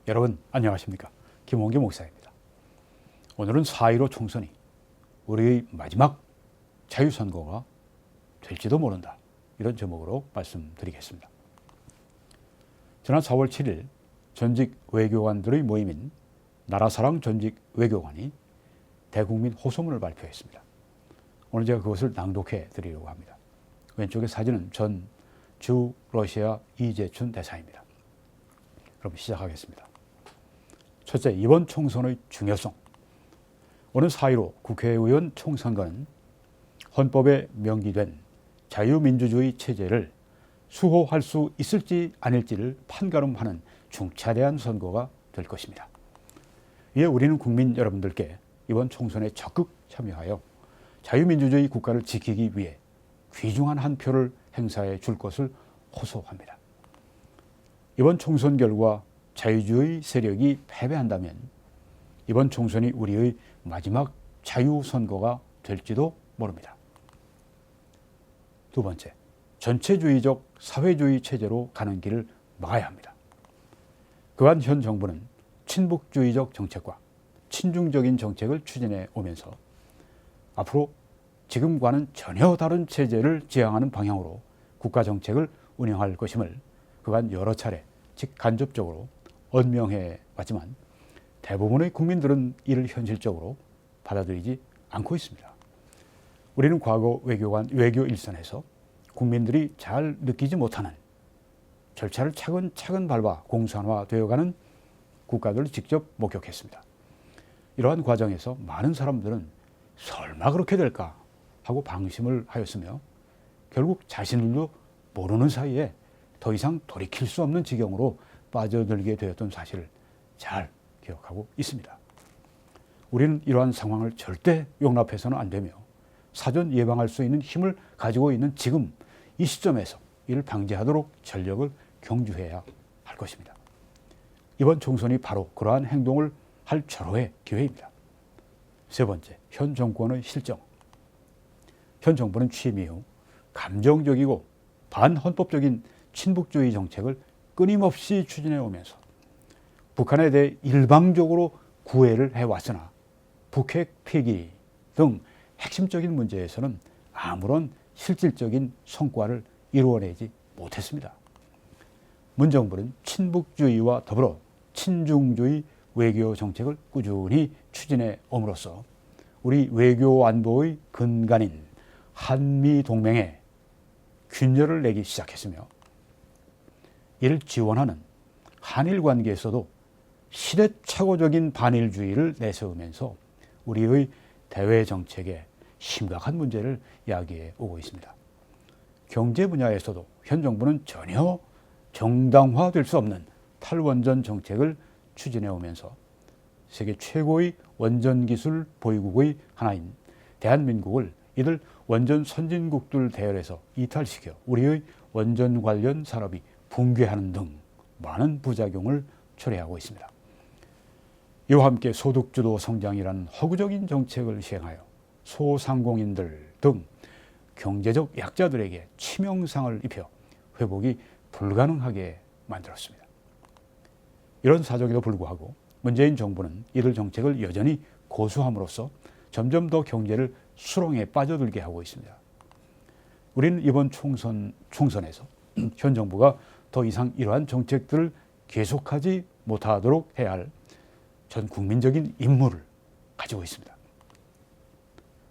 여러분 안녕하십니까? 김홍기 목사입니다. 오늘은 4.15 총선이 우리의 마지막 자유선거가 될지도 모른다, 이런 제목으로 말씀드리겠습니다. 지난 4월 7일 전직 외교관들의 모임인 나라사랑 전직 외교관이 대국민 호소문을 발표했습니다. 오늘 제가 그것을 낭독해 드리려고 합니다. 왼쪽의 사진은 전 주 러시아 이재춘 대사입니다. 그럼 시작하겠습니다. 첫째, 이번 총선의 중요성. 오는 4.15 국회의원 총선거는 헌법에 명기된 자유민주주의 체제를 수호할 수 있을지 아닐지를 판가름하는 중차대한 선거가 될 것입니다. 이에 우리는 국민 여러분들께 이번 총선에 적극 참여하여 자유민주주의 국가를 지키기 위해 귀중한 한 표를 행사해 줄 것을 호소합니다. 이번 총선 결과 자유주의 세력이 패배한다면 이번 총선이 우리의 마지막 자유선거가 될지도 모릅니다. 두 번째, 전체주의적 사회주의 체제로 가는 길을 막아야 합니다. 그간 현 정부는 친북주의적 정책과 친중적인 정책을 추진해 오면서 앞으로 지금과는 전혀 다른 체제를 지향하는 방향으로 국가 정책을 운영할 것임을 그간 여러 차례 직간접적으로 언명해 왔지만 대부분의 국민들은 이를 현실적으로 받아들이지 않고 있습니다. 우리는 과거 외교 일선에서 국민들이 잘 느끼지 못하는 절차를 차근차근 밟아 공산화되어가는 국가들을 직접 목격했습니다. 이러한 과정에서 많은 사람들은 설마 그렇게 될까 하고 방심을 하였으며 결국 자신들도 모르는 사이에 더 이상 돌이킬 수 없는 지경으로 빠져들게 되었던 사실을 잘 기억하고 있습니다. 우리는 이러한 상황을 절대 용납해서는 안 되며 사전 예방할 수 있는 힘을 가지고 있는 지금 이 시점에서 이를 방지하도록 전력을 경주해야 할 것입니다. 이번 총선이 바로 그러한 행동을 할 절호의 기회입니다. 세 번째, 현 정권의 실정. 현 정부는 취임 이후 감정적이고 반헌법적인 친북주의 정책을 끊임없이 추진해 오면서 북한에 대해 일방적으로 구애를 해왔으나 북핵 폐기 등 핵심적인 문제에서는 아무런 실질적인 성과를 이루어내지 못했습니다. 문 정부는 친북주의와 더불어 친중주의 외교 정책을 꾸준히 추진해 옴으로써 우리 외교 안보의 근간인 한미동맹에 균열을 내기 시작했으며 이를 지원하는 한일 관계에서도 시대착오적인 반일주의를 내세우면서 우리의 대외 정책에 심각한 문제를 야기해 오고 있습니다. 경제 분야에서도 현 정부는 전혀 정당화될 수 없는 탈원전 정책을 추진해 오면서 세계 최고의 원전 기술 보유국의 하나인 대한민국을 이들 원전 선진국들 대열에서 이탈시켜 우리의 원전 관련 산업이 붕괴하는 등 많은 부작용을 초래하고 있습니다. 이와 함께 소득주도 성장이라는 허구적인 정책을 시행하여 소상공인들 등 경제적 약자들에게 치명상을 입혀 회복이 불가능하게 만들었습니다. 이런 사정에도 불구하고 문재인 정부는 이들 정책을 여전히 고수함으로써 점점 더 경제를 수렁에 빠져들게 하고 있습니다. 우리는 이번 총선에서 현 정부가 더 이상 이러한 정책들을 계속하지 못하도록 해야 할 전 국민적인 임무를 가지고 있습니다.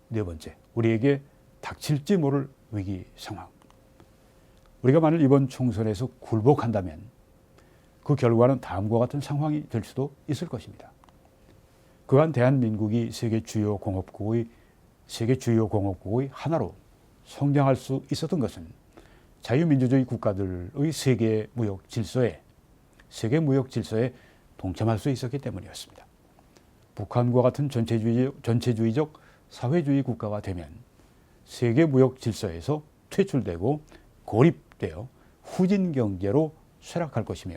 네 번째, 우리에게 닥칠지 모를 위기 상황. 우리가 만일 이번 총선에서 굴복한다면 그 결과는 다음과 같은 상황이 될 수도 있을 것입니다. 그간 대한민국이 세계 주요 공업국의 하나로 성장할 수 있었던 것은 자유민주주의 국가들의 세계 무역 질서에 동참할 수 있었기 때문이었습니다. 북한과 같은 전체주의적 사회주의 국가가 되면 세계 무역 질서에서 퇴출되고 고립되어 후진 경제로 쇠락할 것이며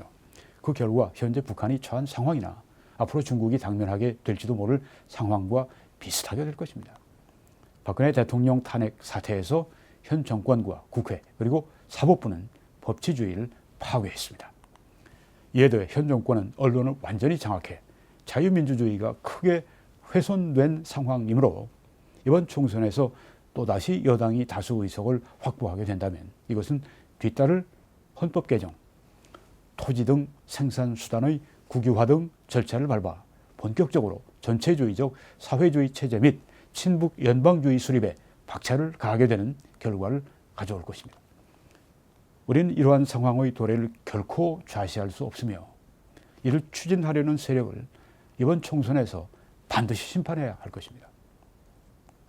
그 결과 현재 북한이 처한 상황이나 앞으로 중국이 당면하게 될지도 모를 상황과 비슷하게 될 것입니다. 박근혜 대통령 탄핵 사태에서 현 정권과 국회 그리고 사법부는 법치주의를 파괴했습니다. 이에 더해 현 정권은 언론을 완전히 장악해 자유민주주의가 크게 훼손된 상황이므로 이번 총선에서 또다시 여당이 다수 의석을 확보하게 된다면 이것은 뒤따를 헌법 개정, 토지 등 생산수단의 국유화 등 절차를 밟아 본격적으로 전체주의적 사회주의 체제 및 친북 연방주의 수립에 박차를 가하게 되는 결과를 가져올 것입니다. 우리는 이러한 상황의 도래를 결코 좌시할 수 없으며 이를 추진하려는 세력을 이번 총선에서 반드시 심판해야 할 것입니다.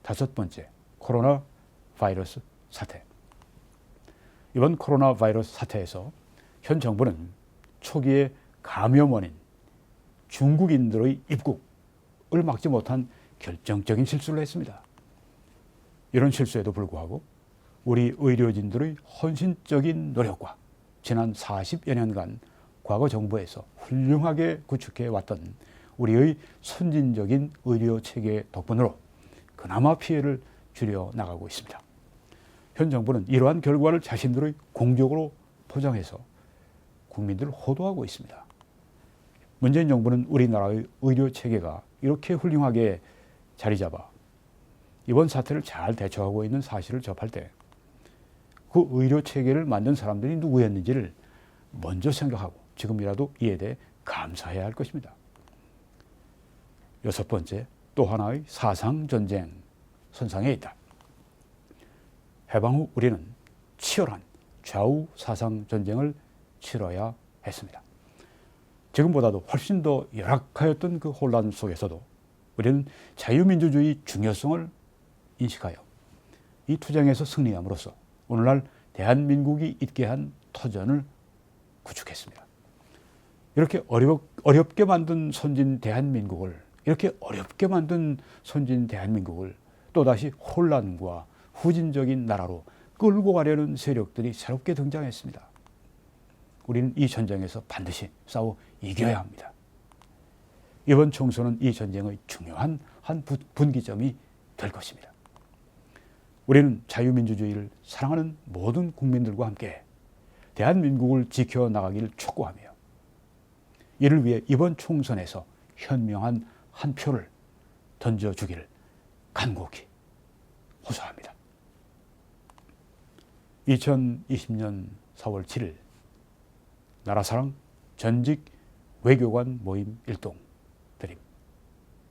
다섯 번째, 코로나 바이러스 사태. 이번 코로나 바이러스 사태에서 현 정부는 초기에 감염 원인 중국인들의 입국을 막지 못한 결정적인 실수를 했습니다. 이런 실수에도 불구하고 우리 의료진들의 헌신적인 노력과 지난 40여 년간 과거 정부에서 훌륭하게 구축해 왔던 우리의 선진적인 의료 체계 덕분으로 그나마 피해를 줄여 나가고 있습니다. 현 정부는 이러한 결과를 자신들의 공적으로 포장해서 국민들을 호도하고 있습니다. 문재인 정부는 우리나라의 의료 체계가 이렇게 훌륭하게 자리 잡아 이번 사태를 잘 대처하고 있는 사실을 접할 때 그 의료 체계를 만든 사람들이 누구였는지를 먼저 생각하고 지금이라도 이에 대해 감사해야 할 것입니다. 여섯 번째, 또 하나의 사상전쟁 선상에 있다. 해방 후 우리는 치열한 좌우 사상전쟁을 치러야 했습니다. 지금보다도 훨씬 더 열악하였던 그 혼란 속에서도 우리는 자유민주주의 중요성을 인식하여 이 투쟁에서 승리함으로써 오늘날 대한민국이 있게 한 터전을 구축했습니다. 이렇게 어렵게 만든 선진 대한민국을 또다시 혼란과 후진적인 나라로 끌고 가려는 세력들이 새롭게 등장했습니다. 우리는 이 전쟁에서 반드시 싸워 이겨야 합니다. 이번 총선은 이 전쟁의 중요한 한 분기점이 될 것입니다. 우리는 자유민주주의를 사랑하는 모든 국민들과 함께 대한민국을 지켜나가기를 촉구하며 이를 위해 이번 총선에서 현명한 한 표를 던져주기를 간곡히 호소합니다. 2020년 4월 7일 나라사랑 전직 외교관 모임 일동